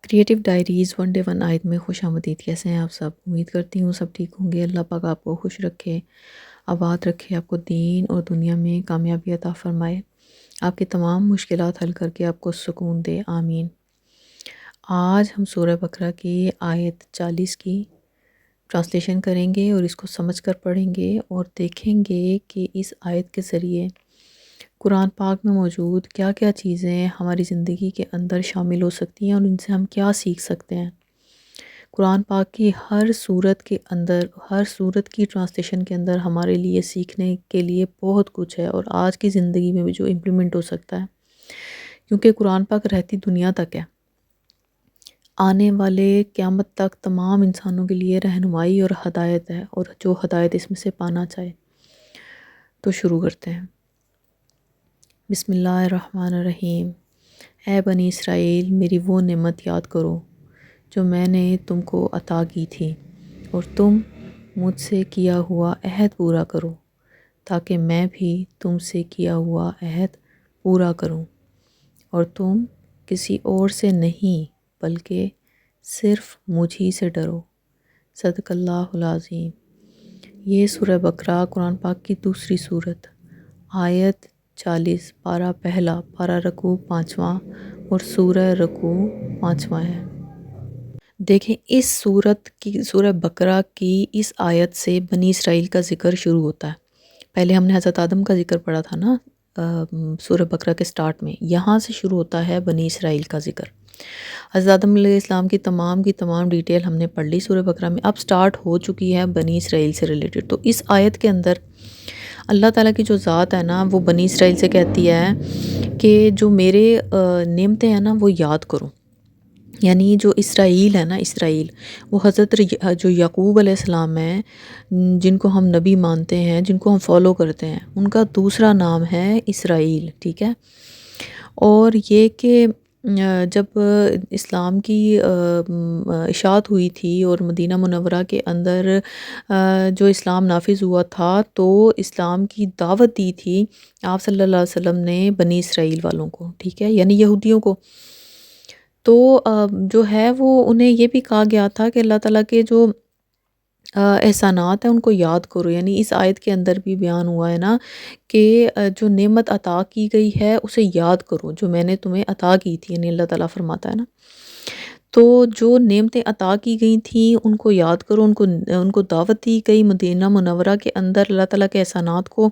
Creative diaries one day one آیت میں خوش آمدید۔ کیسے ہیں آپ سب؟ امید کرتی ہوں سب ٹھیک ہوں گے۔ اللہ پاک آپ کو خوش رکھے، آباد رکھے، آپ کو دین اور دنیا میں کامیابی عطا فرمائے، آپ کی تمام مشکلات حل کر کے آپ کو سکون دے، آمین۔ آج ہم سورہ بقرہ کی آیت 40 کی ٹرانسلیشن کریں گے اور اس کو سمجھ کر پڑھیں گے اور دیکھیں گے کہ اس آیت کے ذریعے قرآن پاک میں موجود کیا کیا چیزیں ہماری زندگی کے اندر شامل ہو سکتی ہیں اور ان سے ہم کیا سیکھ سکتے ہیں۔ قرآن پاک کی ہر صورت کے اندر، ہر صورت کی ٹرانسلیشن کے اندر ہمارے لیے سیکھنے کے لیے بہت کچھ ہے، اور آج کی زندگی میں بھی جو امپلیمنٹ ہو سکتا ہے، کیونکہ قرآن پاک رہتی دنیا تک ہے، آنے والے قیامت تک تمام انسانوں کے لیے رہنمائی اور ہدایت ہے، اور جو ہدایت اس میں سے پانا چاہے۔ تو شروع کرتے ہیں۔ بسم اللہ الرحمن الرحیم۔ اے بنی اسرائیل، میری وہ نعمت یاد کرو جو میں نے تم کو عطا کی تھی، اور تم مجھ سے کیا ہوا عہد پورا کرو، تاکہ میں بھی تم سے کیا ہوا عہد پورا کروں، اور تم کسی اور سے نہیں بلکہ صرف مجھ ہی سے ڈرو۔ صدق اللہ العظیم۔ یہ سورہ بقرہ قرآن پاک کی دوسری صورت، آیت 40، پارہ پہلا، پارہ رکوع 5واں اور سورہ رکوع 5واں ہے۔ دیکھیں، اس سورت کی، سورہ بقرہ کی اس آیت سے بنی اسرائیل کا ذکر شروع ہوتا ہے۔ پہلے ہم نے حضرت آدم کا ذکر پڑھا تھا نا سورہ بقرہ کے سٹارٹ میں، یہاں سے شروع ہوتا ہے بنی اسرائیل کا ذکر۔ حضرت آدم علیہ السلام کی تمام ڈیٹیل ہم نے پڑھ لی سورہ بقرہ میں، اب سٹارٹ ہو چکی ہے بنی اسرائیل سے ریلیٹڈ۔ تو اس آیت کے اندر اللہ تعالیٰ کی جو ذات ہے نا، وہ بنی اسرائیل سے کہتی ہے کہ جو میرے نعمتیں ہیں نا وہ یاد کرو۔ یعنی جو اسرائیل ہے نا، اسرائیل وہ حضرت جو یعقوب علیہ السلام ہیں، جن کو ہم نبی مانتے ہیں، جن کو ہم فالو کرتے ہیں، ان کا دوسرا نام ہے اسرائیل، ٹھیک ہے۔ اور یہ کہ جب اسلام کی اشاعت ہوئی تھی اور مدینہ منورہ کے اندر جو اسلام نافذ ہوا تھا، تو اسلام کی دعوت دی تھی آپ صلی اللہ علیہ وسلم نے بنی اسرائیل والوں کو، ٹھیک ہے، یعنی یہودیوں کو۔ تو جو ہے وہ انہیں یہ بھی کہا گیا تھا کہ اللہ تعالیٰ کے جو احسانات ہیں ان کو یاد کرو۔ یعنی اس آیت کے اندر بھی بیان ہوا ہے نا کہ جو نعمت عطا کی گئی ہے اسے یاد کرو، جو میں نے تمہیں عطا کی تھی، یعنی اللہ تعالیٰ فرماتا ہے نا۔ تو جو نعمتیں عطا کی گئی تھیں ان کو یاد کرو، ان کو دعوت دی گئی مدینہ منورہ کے اندر، اللہ تعالیٰ کے احسانات کو،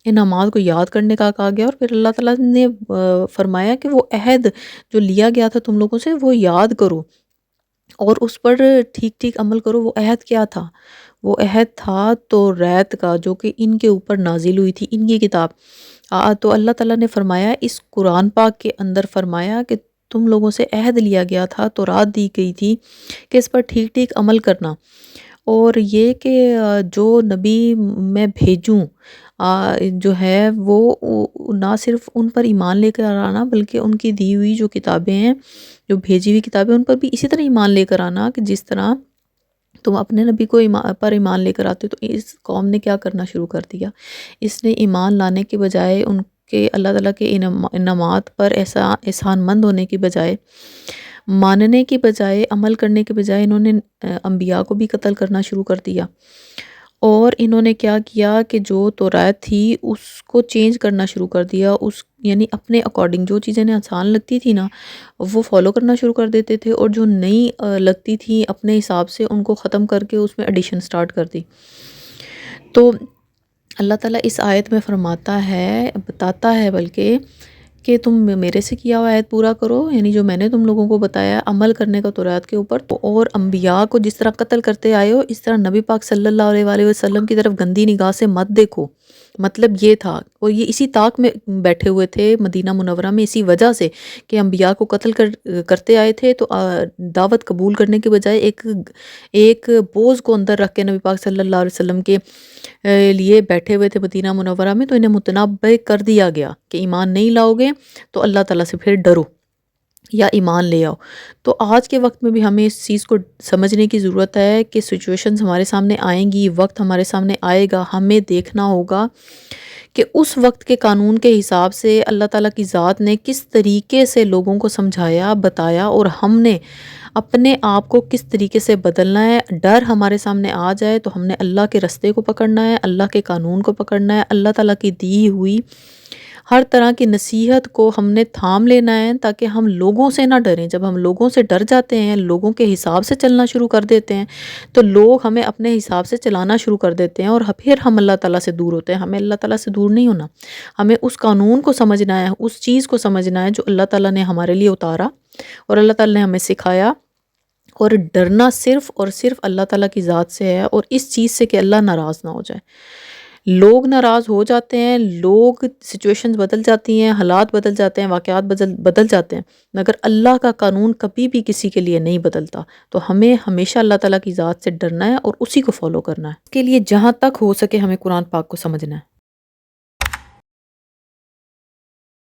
انعامات کو یاد کرنے کا کہا گیا، اور پھر اللہ تعالیٰ نے فرمایا کہ وہ عہد جو لیا گیا تھا تم لوگوں سے وہ یاد کرو اور اس پر ٹھیک ٹھیک عمل کرو۔ وہ عہد کیا تھا؟ وہ عہد تھا توریت کا، جو کہ ان کے اوپر نازل ہوئی تھی، ان کی کتاب۔ تو اللہ تعالیٰ نے فرمایا اس قرآن پاک کے اندر، فرمایا کہ تم لوگوں سے عہد لیا گیا تھا، تورات دی گئی تھی کہ اس پر ٹھیک ٹھیک عمل کرنا، اور یہ کہ جو نبی میں بھیجوں جو ہے وہ نہ صرف ان پر ایمان لے کر آنا، بلکہ ان کی دی ہوئی جو کتابیں ہیں، جو بھیجی ہوئی کتابیں، ان پر بھی اسی طرح ایمان لے کر آنا کہ جس طرح تم اپنے نبی کو پر ایمان لے کر آتے ہو۔ تو اس قوم نے کیا کرنا شروع کر دیا؟ اس نے ایمان لانے کے بجائے، ان کے اللہ تعالیٰ کے انعامات پر ایسا احسان مند ہونے کی بجائے، ماننے کی بجائے، عمل کرنے کے بجائے، انہوں نے انبیاء کو بھی قتل کرنا شروع کر دیا، اور انہوں نے کیا کیا کہ جو توریت تھی اس کو چینج کرنا شروع کر دیا، یعنی اپنے اکارڈنگ جو چیزیں انہیں آسان لگتی تھی نا وہ فالو کرنا شروع کر دیتے تھے، اور جو نہیں لگتی تھی اپنے حساب سے ان کو ختم کر کے اس میں ایڈیشن سٹارٹ کر دی۔ تو اللہ تعالیٰ اس آیت میں فرماتا ہے، بتاتا ہے بلکہ کہ تم میرے سے کیا ہوا عہد پورا کرو، یعنی جو میں نے تم لوگوں کو بتایا عمل کرنے کا توریت کے اوپر، اور انبیاء کو جس طرح قتل کرتے آئے ہو اس طرح نبی پاک صلی اللہ علیہ وآلہ وسلم کی طرف گندی نگاہ سے مت دیکھو۔ مطلب یہ تھا، اور یہ اسی طاق میں بیٹھے ہوئے تھے مدینہ منورہ میں، اسی وجہ سے کہ انبیاء کو قتل کرتے آئے تھے، تو دعوت قبول کرنے کے بجائے ایک بوجھ کو اندر رکھ کے نبی پاک صلی اللہ علیہ وسلم کے لیے بیٹھے ہوئے تھے مدینہ منورہ میں۔ تو انہیں متنبہ کر دیا گیا کہ ایمان نہیں لاؤ گے تو اللہ تعالیٰ سے پھر ڈرو۔ یا ایمان لے آؤ۔ تو آج کے وقت میں بھی ہمیں اس چیز کو سمجھنے کی ضرورت ہے کہ سچویشنز ہمارے سامنے آئیں گی، وقت ہمارے سامنے آئے گا، ہمیں دیکھنا ہوگا کہ اس وقت کے قانون کے حساب سے اللہ تعالیٰ کی ذات نے کس طریقے سے لوگوں کو سمجھایا، بتایا، اور ہم نے اپنے آپ کو کس طریقے سے بدلنا ہے۔ ڈر ہمارے سامنے آ جائے تو ہم نے اللہ کے رستے کو پکڑنا ہے، اللہ کے قانون کو پکڑنا ہے، اللہ تعالیٰ کی دی ہوئی ہر طرح کی نصیحت کو ہم نے تھام لینا ہے، تاکہ ہم لوگوں سے نہ ڈریں۔ جب ہم لوگوں سے ڈر جاتے ہیں، لوگوں کے حساب سے چلنا شروع کر دیتے ہیں، تو لوگ ہمیں اپنے حساب سے چلانا شروع کر دیتے ہیں، اور پھر ہم اللہ تعالیٰ سے دور ہوتے ہیں۔ ہمیں اللہ تعالیٰ سے دور نہیں ہونا، ہمیں اس قانون کو سمجھنا ہے، اس چیز کو سمجھنا ہے جو اللہ تعالیٰ نے ہمارے لیے اتارا اور اللہ تعالیٰ نے ہمیں سکھایا، اور ڈرنا صرف اور صرف اللہ تعالیٰ کی ذات سے ہے، اور اس چیز سے کہ اللہ ناراض نہ ہو جائے۔ لوگ ناراض ہو جاتے ہیں، لوگ سچویشنز بدل جاتی ہیں، حالات بدل جاتے ہیں، واقعات بدل جاتے ہیں، مگر اللہ کا قانون کبھی بھی کسی کے لیے نہیں بدلتا۔ تو ہمیں ہمیشہ اللہ تعالیٰ کی ذات سے ڈرنا ہے اور اسی کو فالو کرنا ہے۔ اس کے لیے جہاں تک ہو سکے ہمیں قرآن پاک کو سمجھنا ہے۔